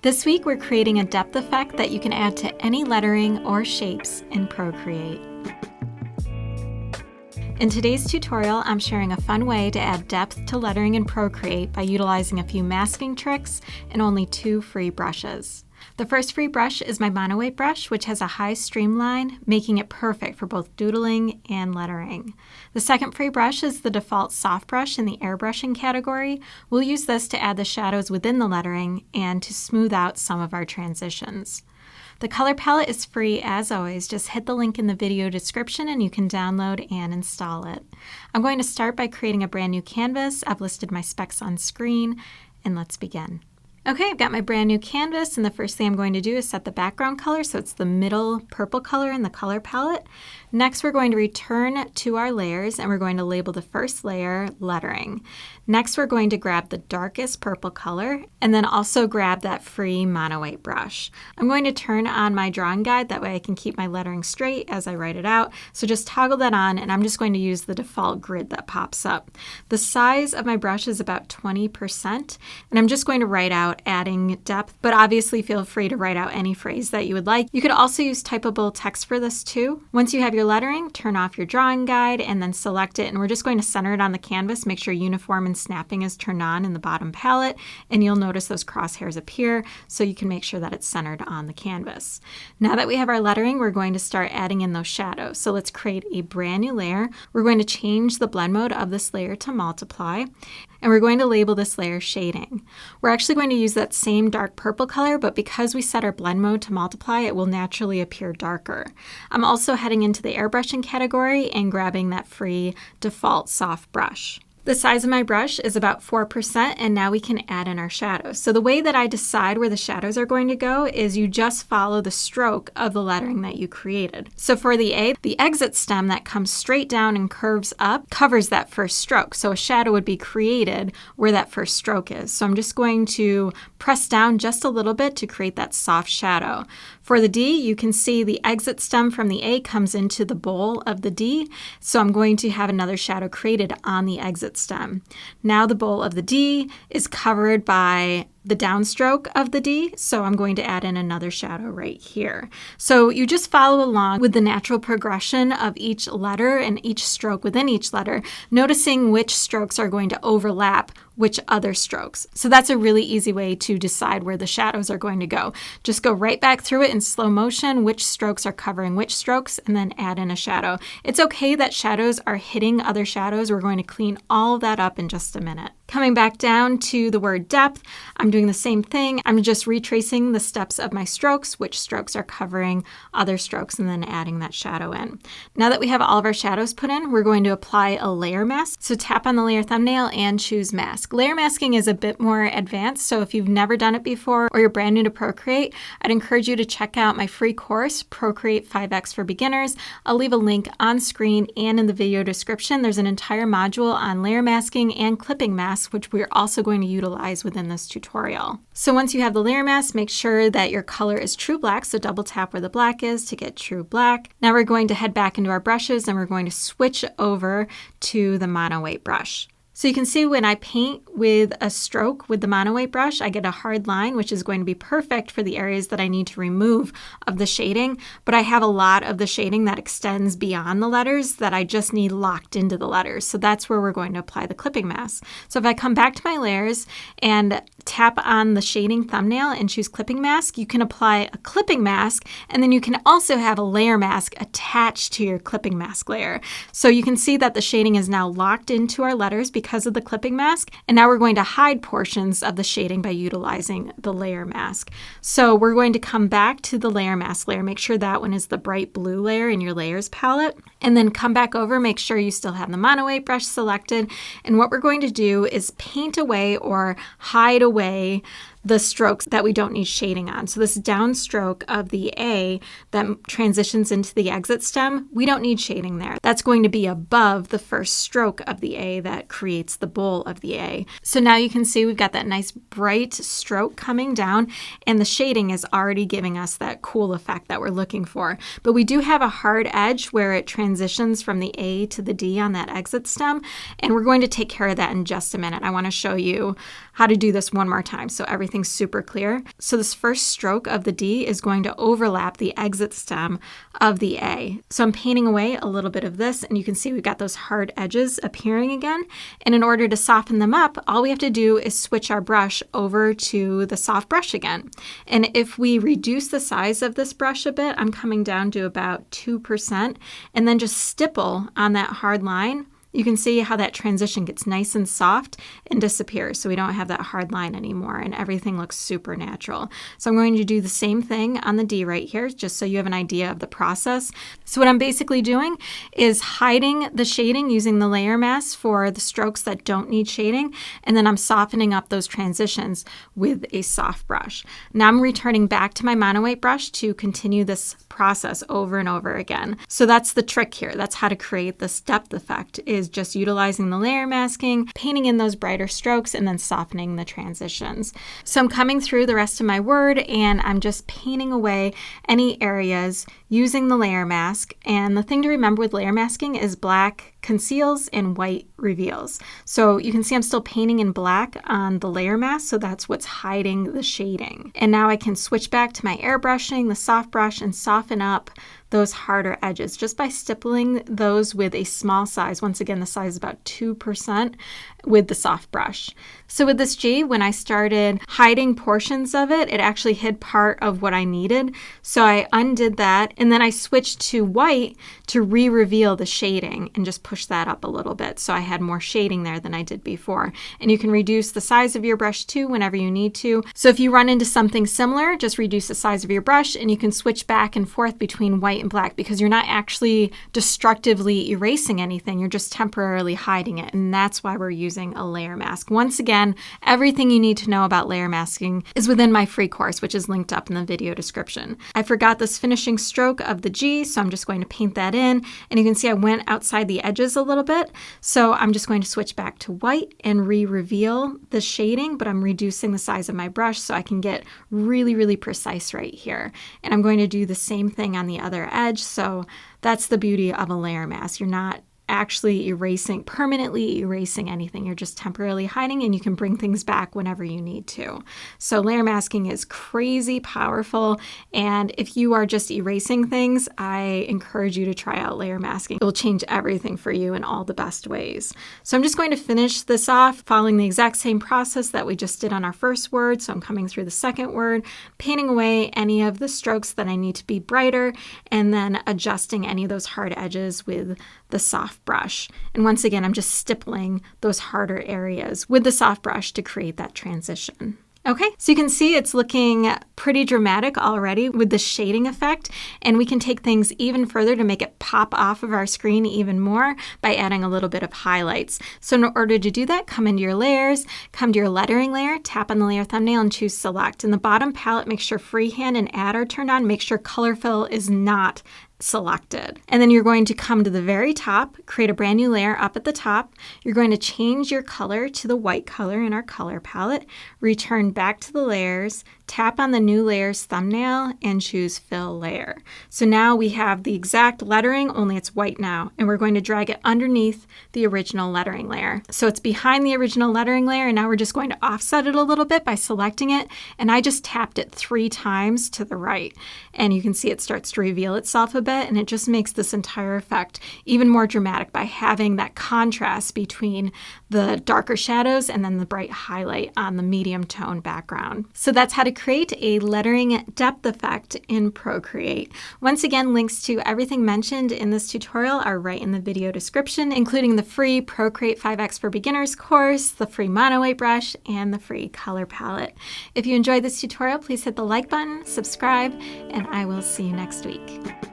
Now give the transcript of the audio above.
This week we're creating a depth effect that you can add to any lettering or shapes in Procreate. In today's tutorial, I'm sharing a fun way to add depth to lettering in Procreate by utilizing a few masking tricks and only 2 free brushes. The first free brush is my monoweight brush, which has a high streamline, making it perfect for both doodling and lettering. The second free brush is the default soft brush in the airbrushing category. We'll use this to add the shadows within the lettering and to smooth out some of our transitions. The color palette is free as always. Just hit the link in the video description and you can download and install it. I'm going to start by creating a brand new canvas. I've listed my specs on screen, and let's begin. Okay, I've got my brand new canvas, and the first thing I'm going to do is set the background color, so it's the middle purple color in the color palette. Next, we're going to return to our layers, and we're going to label the first layer lettering. Next, we're going to grab the darkest purple color, and then also grab that free monoweight brush. I'm going to turn on my drawing guide, that way I can keep my lettering straight as I write it out. So just toggle that on, and I'm just going to use the default grid that pops up. The size of my brush is about 20%, and I'm just going to write out adding depth, but obviously feel free to write out any phrase that you would like. You could also use typable text for this too. Once you have your lettering, turn off your drawing guide and then select it, and we're just going to center it on the canvas. Make sure uniform and snapping is turned on in the bottom palette, and you'll notice those crosshairs appear, so you can make sure that it's centered on the canvas. Now that we have our lettering, we're going to start adding in those shadows. So let's create a brand new layer. We're going to change the blend mode of this layer to multiply, and we're going to label this layer shading. We're actually going to use that same dark purple color, but because we set our blend mode to multiply, it will naturally appear darker. I'm also heading into the airbrushing category and grabbing that free default soft brush. The size of my brush is about 4%, and now we can add in our shadows. So the way that I decide where the shadows are going to go is you just follow the stroke of the lettering that you created. So for the A, the exit stem that comes straight down and curves up covers that first stroke. So a shadow would be created where that first stroke is. So I'm just going to press down just a little bit to create that soft shadow. For the D, you can see the exit stem from the A comes into the bowl of the D. So I'm going to have another shadow created on the exit stem. Now the bowl of the D is covered by the downstroke of the D, so I'm going to add in another shadow right here. So you just follow along with the natural progression of each letter and each stroke within each letter, noticing which strokes are going to overlap which other strokes. So that's a really easy way to decide where the shadows are going to go. Just go right back through it in slow motion, which strokes are covering which strokes, and then add in a shadow. It's okay that shadows are hitting other shadows. We're going to clean all of that up in just a minute. Coming back down to the word depth, I'm doing the same thing. I'm just retracing the steps of my strokes, which strokes are covering other strokes, and then adding that shadow in. Now that we have all of our shadows put in, we're going to apply a layer mask. So tap on the layer thumbnail and choose mask. Layer masking is a bit more advanced, so if you've never done it before or you're brand new to Procreate, I'd encourage you to check out my free course, Procreate 5X for Beginners. I'll leave a link on screen and in the video description. There's an entire module on layer masking and clipping masks, which we're also going to utilize within this tutorial. So once you have the layer mask, make sure that your color is true black, so double tap where the black is to get true black. Now we're going to head back into our brushes and we're going to switch over to the monoweight brush. So you can see when I paint with a stroke with the monoweight brush, I get a hard line, which is going to be perfect for the areas that I need to remove of the shading. But I have a lot of the shading that extends beyond the letters that I just need locked into the letters. So that's where we're going to apply the clipping mask. So if I come back to my layers and tap on the shading thumbnail and choose clipping mask, you can apply a clipping mask, and then you can also have a layer mask attached to your clipping mask layer. So you can see that the shading is now locked into our letters because of the clipping mask, and now we're going to hide portions of the shading by utilizing the layer mask. So we're going to come back to the layer mask layer, make sure that one is the bright blue layer in your layers palette, and then come back over, make sure you still have the monoweight brush selected, and what we're going to do is paint away or hide away the strokes that we don't need shading on. So this downstroke of the A that transitions into the exit stem, we don't need shading there. That's going to be above the first stroke of the A that creates the bowl of the A. So now you can see we've got that nice bright stroke coming down, and the shading is already giving us that cool effect that we're looking for. But we do have a hard edge where it transitions from the A to the D on that exit stem, and we're going to take care of that in just a minute. I want to show you how to do this one more time so everything everything super clear. So this first stroke of the D is going to overlap the exit stem of the A. So I'm painting away a little bit of this, and you can see we've got those hard edges appearing again. And in order to soften them up, all we have to do is switch our brush over to the soft brush again. And if we reduce the size of this brush a bit, I'm coming down to about 2%, and then just stipple on that hard line. You can see how that transition gets nice and soft and disappears, so we don't have that hard line anymore, and everything looks super natural. So I'm going to do the same thing on the D right here, just so you have an idea of the process. So what I'm basically doing is hiding the shading using the layer mask for the strokes that don't need shading, and then I'm softening up those transitions with a soft brush. Now I'm returning back to my mono-white brush to continue this process over and over again. So that's the trick here. That's how to create this depth effect, is just utilizing the layer masking, painting in those brighter strokes, and then softening the transitions. So I'm coming through the rest of my word, and I'm just painting away any areas using the layer mask. And the thing to remember with layer masking is black conceals and white reveals. So you can see I'm still painting in black on the layer mask, so that's what's hiding the shading. And now I can switch back to my airbrushing, the soft brush, and soften up those harder edges just by stippling those with a small size. Once again, the size is about 2% with the soft brush. So with this G, when I started hiding portions of it, it actually hid part of what I needed. So I undid that, and then I switched to white to re-reveal the shading and just push that up a little bit. So I had more shading there than I did before. And you can reduce the size of your brush too whenever you need to. So if you run into something similar, just reduce the size of your brush, and you can switch back and forth between white and black, because you're not actually destructively erasing anything. You're just temporarily hiding it. And that's why we're using a layer mask. Once again, everything you need to know about layer masking is within my free course, which is linked up in the video description. I forgot this finishing stroke of the G, so I'm just going to paint that in. And you can see I went outside the edges a little bit. So I'm just going to switch back to white and re-reveal the shading, but I'm reducing the size of my brush so I can get really, really precise right here. And I'm going to do the same thing on the other edge. So that's the beauty of a layer mask. You're not actually permanently erasing anything. You're just temporarily hiding, and you can bring things back whenever you need to. So layer masking is crazy powerful, and if you are just erasing things, I encourage you to try out layer masking. It will change everything for you in all the best ways. So I'm just going to finish this off following the exact same process that we just did on our first word. So I'm coming through the second word, painting away any of the strokes that I need to be brighter, and then adjusting any of those hard edges with the soft brush. And once again, I'm just stippling those harder areas with the soft brush to create that transition. Okay, so you can see it's looking pretty dramatic already with the shading effect, and we can take things even further to make it pop off of our screen even more by adding a little bit of highlights. So in order to do that, come into your layers, come to your lettering layer, tap on the layer thumbnail, and choose select. In the bottom palette, make sure freehand and add are turned on. Make sure color fill is not selected. And then you're going to come to the very top, create a brand new layer up at the top. You're going to change your color to the white color in our color palette, return back to the layers, tap on the new layers thumbnail, and choose fill layer. So now we have the exact lettering, only it's white now, and we're going to drag it underneath the original lettering layer. So it's behind the original lettering layer, and now we're just going to offset it a little bit by selecting it, and I just tapped it 3 times to the right. And you can see it starts to reveal itself a bit, and it just makes this entire effect even more dramatic by having that contrast between the darker shadows and then the bright highlight on the medium tone background. So that's how to create a lettering depth effect in Procreate. Once again, links to everything mentioned in this tutorial are right in the video description, including the free Procreate 5X for Beginners course, the free mono-white brush, and the free color palette. If you enjoyed this tutorial, please hit the like button, subscribe, and I will see you next week.